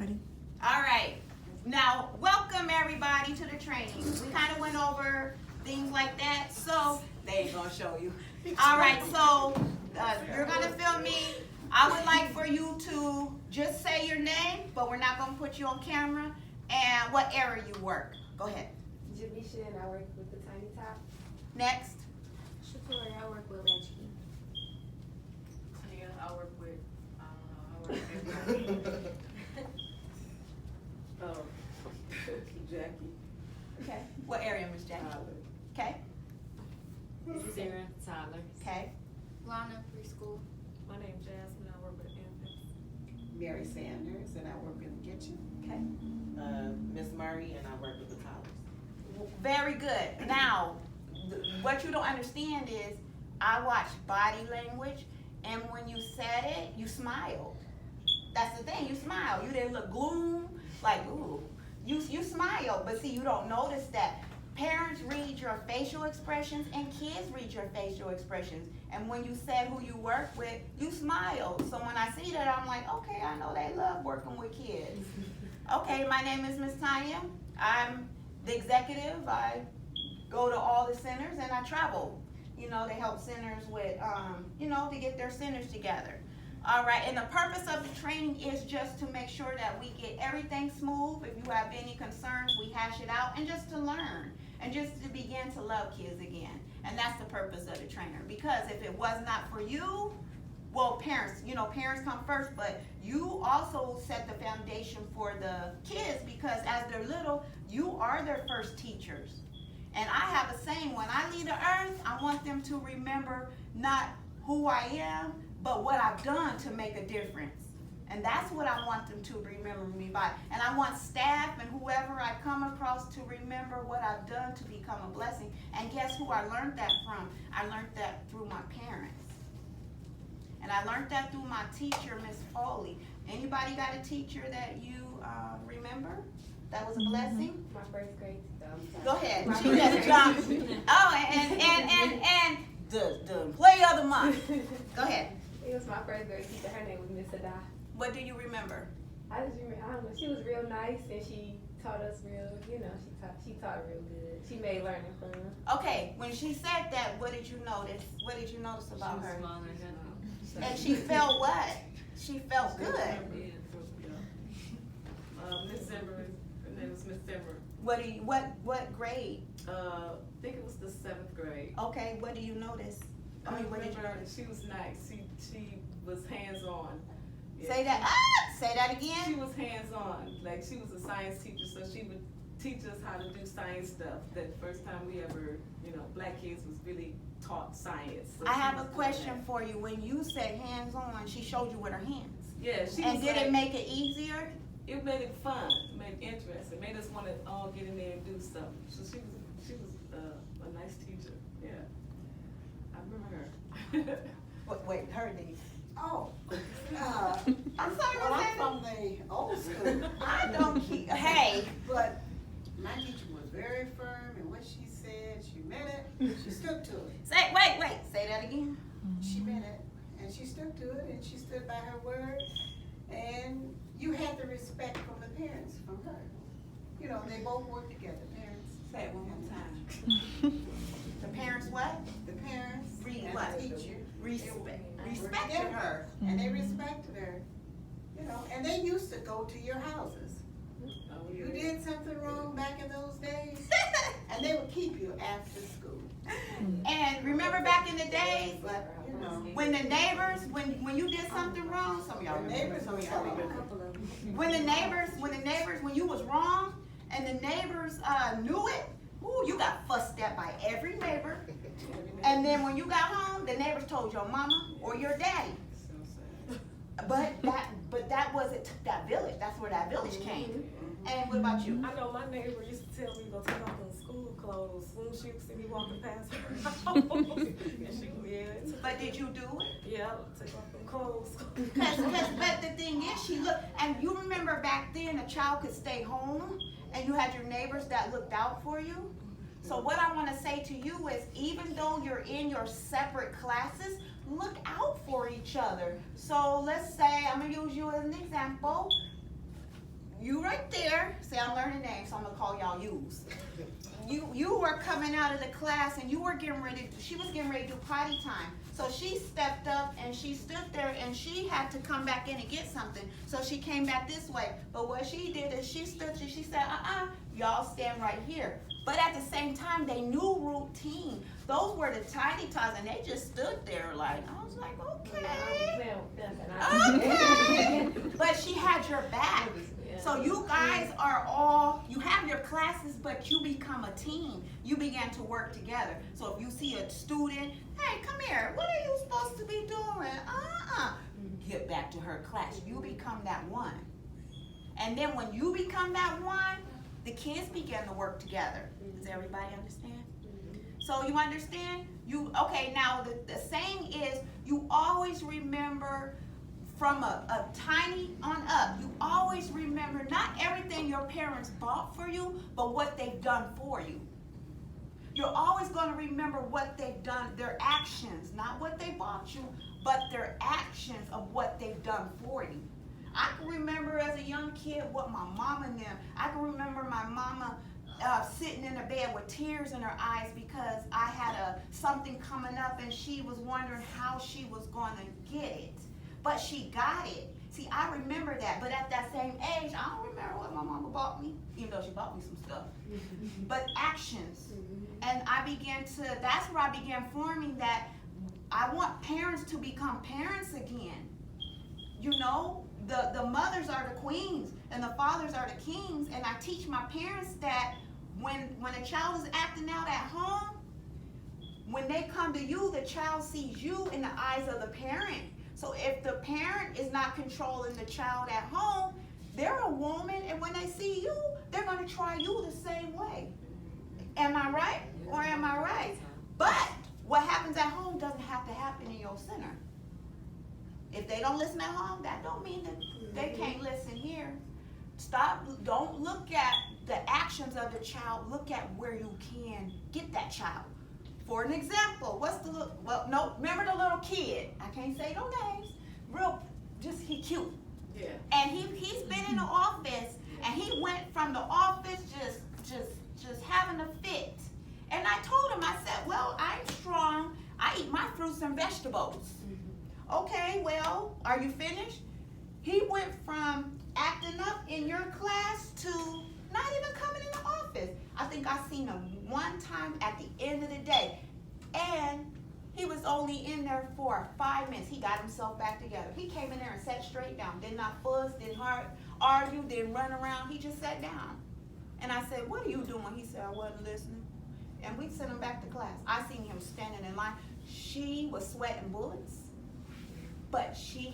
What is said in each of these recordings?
Ready? All right. Now, welcome everybody to the training. We kind of went over things like that, so they ain't gonna show you. All right, so you're gonna film me. I would like for you to just say your name, but we're not gonna put you on camera, and what area you work. Go ahead. Javisha, and I work with the Tiny Top. Next. Shatori, I work with Latchkey. Tania, I work with, I work with everybody. Jackie. Okay. What area, Miss Jackie? Okay. Sarah, Tyler. Okay. Lana, preschool. My name's Jasmine, I work with infants. Mary Sanders, and I work in the kitchen. Okay. Miss Murray, and I work with the toddlers. Very good. Now, what you don't understand is I watched body language, and when you said it, you smiled. That's the thing, you smiled. You didn't look gloom, like, ooh. You smiled, but see, you don't notice that. Parents read your facial expressions, and kids read your facial expressions. And when you said who you work with, you smiled. So when I see that, I'm like, okay, I know they love working with kids. Okay, my name is Miss Tanya. I'm the executive. I go to all the centers and I travel, to help centers with, to get their centers together. All right, and the purpose of the training is just to make sure that we get everything smooth. If you have any concerns, we hash it out, and just to learn, and just to begin to love kids again. And that's the purpose of the trainer, because if it was not for you, well, parents come first, but you also set the foundation for the kids, because as they're little, you are their first teachers. And I have a saying, when I leave the earth, I want them to remember not who I am, but what I've done to make a difference. And that's what I want them to remember me by. And I want staff and whoever I come across to remember what I've done to become a blessing. And guess who I learned that from? I learned that through my parents. And I learned that through my teacher, Miss Foley. Anybody got a teacher that you remember? That was a blessing? My first grade. Go ahead. She just jumped. Oh, and the employee of the month. Go ahead. It was my first grade teacher. Her name was Miss Ada. What do you remember? I just remember, I don't know, she was real nice, and she taught us real, she taught real good. She made learning fun. Okay, when she said that, what did you notice? What did you notice about her? Smaller than And she felt what? She felt good. Miss Zimmer, her name was Miss Zimmer. What grade? I think it was the 7th grade. Okay, what do you notice? What did you notice? She was nice. She was hands-on. Yeah. Say that She again. was hands-on. Like, she was a science teacher, so she would teach us how to do science stuff. That first time we ever, black kids was really taught science. So I she have was a doing question that. for you. When you said hands-on, she showed you with her hands. Yeah, she And was did like, it make it easier? it made it fun, it made it interesting, made us want to all get in there and do stuff. So she was a nice teacher. Yeah, I remember her. Wait, her name. Oh, I'm sorry, well, Miss I'm from the old school, I don't keep. Hey. but my teacher was very firm, and what she said, she meant it, she stuck to it. Wait. Say that again. She meant it, and she stuck to it, and she stood by her word, and you had the respect from the parents, from her. They both worked together, parents. Say it one more time. The parents what? The parents and What? the teacher. Respected her. And they respected her, and they used to go to your houses. Oh, You did something wrong back in those days, and they would keep you after school. And remember back in the days, But, when the neighbors, when you did something wrong, some of y'all the remember, neighbors some of was y'all all remember. over. When you was wrong, and the neighbors knew it, ooh, you got fussed at by every neighbor. And then when you got home, the neighbors told your mama or your daddy. So sad. But that wasn't that village. That's where that village came. And what about you? I know my neighbor used to tell me to go take off them school clothes as soon as she would see me walking past her house. And she would, But did you do it? yeah, take off them clothes. But the thing is, she looked, and you remember back then a child could stay home, and you had your neighbors that looked out for you. So what I want to say to you is, even though you're in your separate classes, look out for each other. So let's say, I'm going to use you as an example. say I'm learning names, so I'm gonna call y'all yous. You were coming out of the class and you were getting ready, she was getting ready to do potty time. So she stepped up and she stood there and she had to come back in and get something. So she came back this way. But what she did is she stood and she said, y'all stand right here. But at the same time, they knew routine. Those were the tiny tots and they just stood there like, I was like, okay. Okay. But she had your back. So you guys are all, you have your classes, but you become a team. You began to work together. So if you see a student, hey, come here, what are you supposed to be doing? Get back to her class. You become that one. And then when you become that one, the kids begin to work together. Does everybody understand? So you understand? Okay, now the saying is, you always remember from a tiny on up, you always remember not everything your parents bought for you, but what they've done for you. You're always going to remember what they've done, their actions, not what they bought you, but their actions of what they've done for you. I can remember as a young kid what my mama and them, I can remember my mama sitting in the bed with tears in her eyes because I had something coming up and she was wondering how she was going to get it. But she got it. See, I remember that. But at that same age, I don't remember what my mama bought me, even though she bought me some stuff. But actions. And that's where I began forming that I want parents to become parents again. You know, the mothers are the queens and the fathers are the kings. And I teach my parents that when a child is acting out at home, when they come to you, the child sees you in the eyes of the parent. So if the parent is not controlling the child at home, they're a woman, and when they see you, they're going to try you the same way. Am I right? Or am I right? But what happens at home doesn't have to happen in your center. If they don't listen at home, that don't mean that they can't listen here. Don't look at the actions of the child, look at where you can get that child. For an example, remember the little kid? I can't say no names. He cute. Yeah. And he's been in the office, and he went from the office just having a fit. And I told him, I said, well, I'm strong. I eat my fruits and vegetables. Okay, well, are you finished? He went from acting up in your class to not even coming in the office. I think I seen him one time at the end of the day, and he was only in there for 5 minutes. He got himself back together. He came in there and sat straight down. Did not fuzz, didn't argue, didn't run around. He just sat down. And I said, what are you doing? He said, I wasn't listening. And we sent him back to class. I seen him standing in line. She was sweating bullets, but she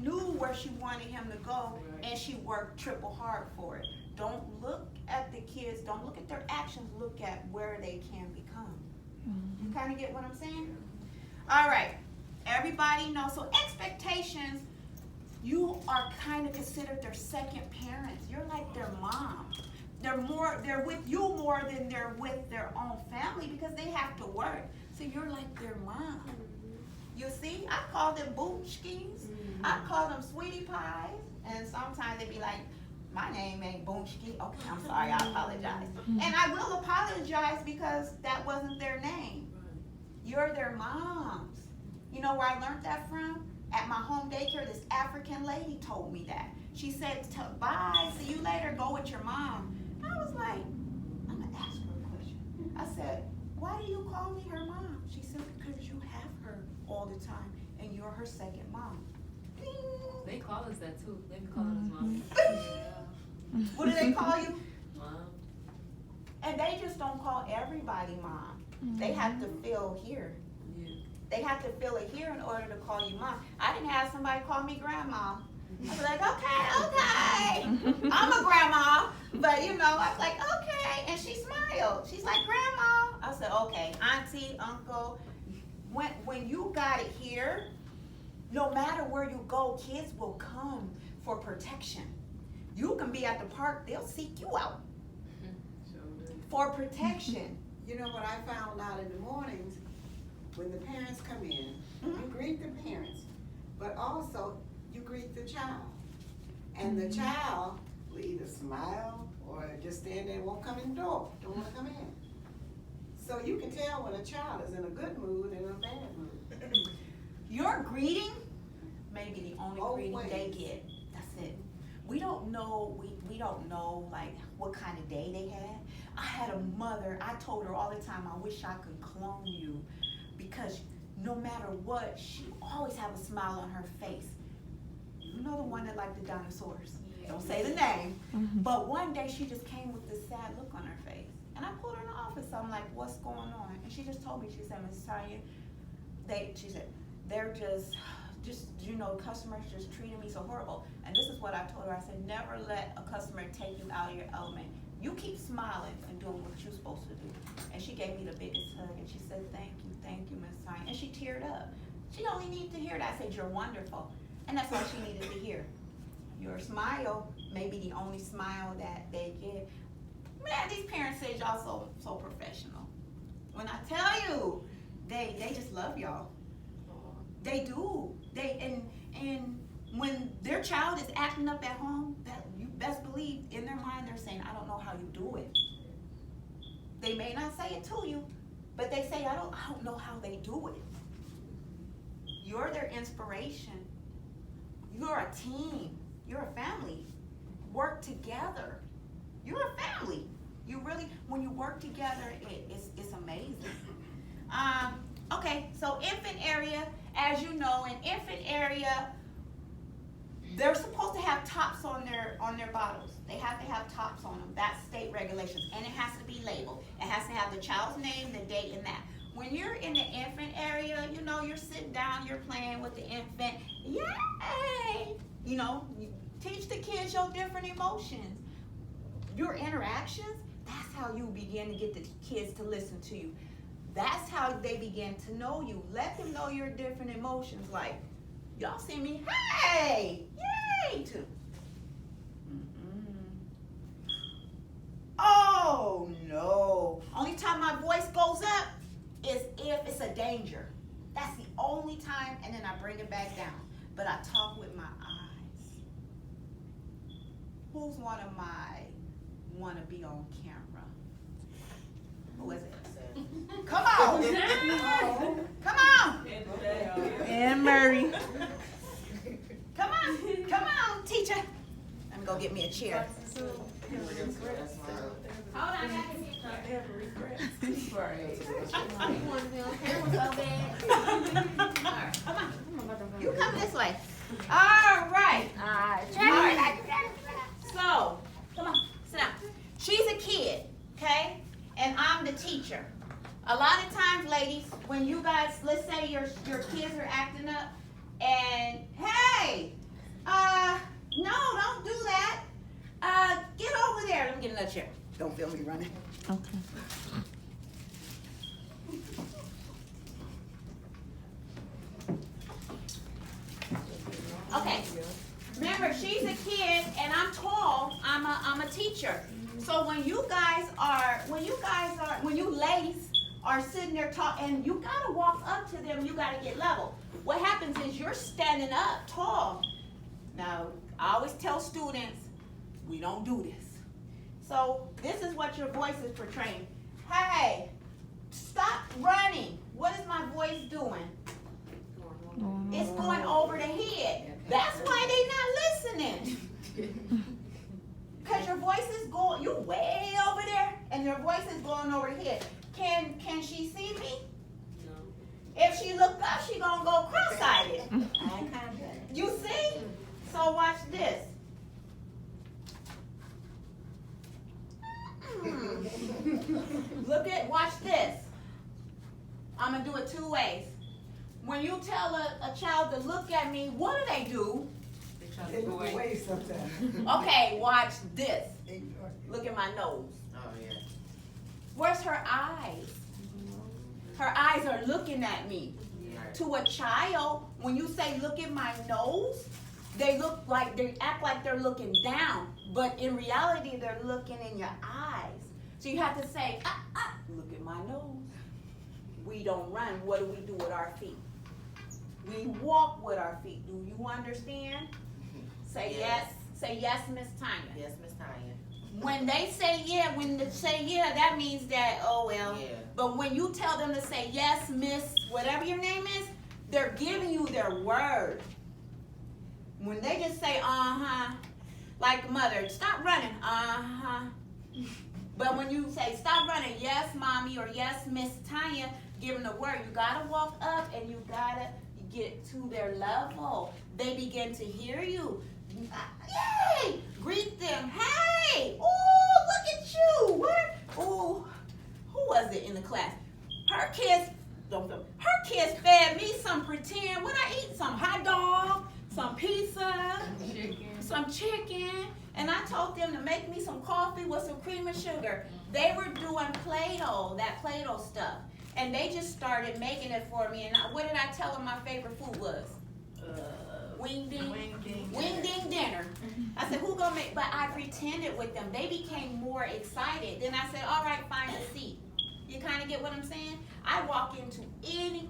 knew where she wanted him to go, and she worked triple hard for it. Don't look at the kids, don't look at their actions, look at where they can become. You kind of get what I'm saying? All right, everybody knows. So expectations, you are kind of considered their second parents. You're like their mom. They're with you more than they're with their own family because they have to work. So you're like their mom. You see, I call them boomskis. I call them sweetie pies. And sometimes they be like, my name ain't Boomski. Okay, I'm sorry, I apologize. And I will apologize because that wasn't their name. You're their moms. You know where I learned that from? At my home daycare, this African lady told me that. She said, bye, see you later, go with your mom. I was like, I'm gonna ask her a question. I said, why do you call me her mom? She said, because you have her all the time and you're her second mom. Ding. They call us that too. They be calling us mom. What do they call you? Mom. And they just don't call everybody mom. They have to feel here. Yeah. They have to feel it here in order to call you mom. I didn't have somebody call me grandma. I was like, okay. I'm a grandma. But you know, I was like, okay. And she smiled. She's like, grandma. I said, okay, auntie, uncle. When you got it here, no matter where you go, kids will come for protection. You can be at the park, they'll seek you out for protection. You know what I found out in the mornings, when the parents come in, you greet the parents, but also you greet the child. And the child will either smile or just stand there and won't come in the door, don't wanna come in. So you can tell when a child is in a good mood and a bad mood. Your greeting may be the only greeting they Always. get. That's it. We don't know, we don't know like what kind of day they had. I had a mother, I told her all the time, I wish I could clone you, because no matter what, she always have a smile on her face. You know the one that liked the dinosaurs? Don't say the name. But one day she just came with this sad look on her face. And I pulled her in the office, I'm like, what's going on? And she just told me, she said, Mrs. Tanya, she said, they're just, you know, customers just treating me so horrible. And this is what I told her. I said, never let a customer take you out of your element. You keep smiling and doing what you're supposed to do. And she gave me the biggest hug and she said, thank you, Miss Tanya. And she teared up. She only needed to hear that. I said, you're wonderful. And that's all she needed to hear. Your smile may be the only smile that they get. Man, these parents say y'all so professional. When I tell you, they just love y'all. They do. And when their child is acting up at home, that you best believe in their mind they're saying, I don't know how you do it. They may not say it to you, but they say, I don't know how they do it. You're their inspiration. You're a team. You're a family. Work together. You're a family. You really, when you work together, it's amazing. Okay, so infant area, as you know, in infant area, they're supposed to have tops on their bottles. They have to have tops on them. That's state regulations, and it has to be labeled. It has to have the child's name, the date, and that. When you're in the infant area, you know, you're sitting down, you're playing with the infant. Yay! You know, you teach the kids your different emotions. Your interactions, that's how you begin to get the kids to listen to you. That's how they begin to know you. Let them know your different emotions. Like, y'all see me, hey, yay, too. Oh, no. Only time my voice goes up is if it's a danger. That's the only time, and then I bring it back down. But I talk with my eyes. Who's one of my want to be on camera? Who is it? Come on. Come on. Anne Murray. Come on, teacher. Let me go get me a chair. Hold on, guys. You want to be on camera so bad? Alright, come on. You come this way. All right. So, come on, sit down. She's a kid, okay? And I'm the teacher. A lot of times, ladies, when you guys, let's say your kids are acting up, and hey, no, don't do that. Get over there. Let me get another chair. Don't feel me running. Okay. Okay. Remember, she's a kid, and I'm tall. I'm a teacher. So when you ladies are sitting there talking, and you gotta walk up to them, you gotta get level. What happens is you're standing up tall. Now, I always tell students, we don't do this. So this is what your voice is portraying. Hey, stop running. What is my voice doing? It's going over the head. That's why they not listening. Because your voice is going, you way over there, and your voice is going over the head. Can she see me? No. If she look up, she gonna go cross-eyed. You see? So watch this. Watch this. I'm gonna do it two ways. When you tell a child to look at me, what do? They look away sometimes. Okay, watch this. Look at my nose. Oh, yeah. Where's her eyes? Her eyes are looking at me. To a child, when you say look at my nose, they act like they're looking down, but in reality they're looking in your eyes. So you have to say, look at my nose. We don't run. What do we do with our feet? We walk with our feet. Do you understand? Say yes. Say yes, Miss Tanya. Yes, Miss Tanya. When they say yeah, that means that, oh well. Yeah. But when you tell them to say yes, miss, whatever your name is, they're giving you their word. When they just say uh-huh, like mother, stop running, uh-huh. But when you say stop running, yes, mommy, or yes, Miss Tanya, give them the word. You gotta walk up and you gotta get to their level. They begin to hear you. Yay! Greet them. Hey! Oh, look at you. What? Oh, who was it in the class? Her kids fed me some pretend. What I eat? Some hot dog, some pizza, some chicken. And I told them to make me some coffee with some cream and sugar. They were doing Play-Doh, that Play-Doh stuff. And they just started making it for me. And what did I tell them my favorite food was? Wing ding dinner. I said, who gonna make? But I pretended with them. They became more excited. Then I said, all right, find a seat. You kind of get what I'm saying? I walk into any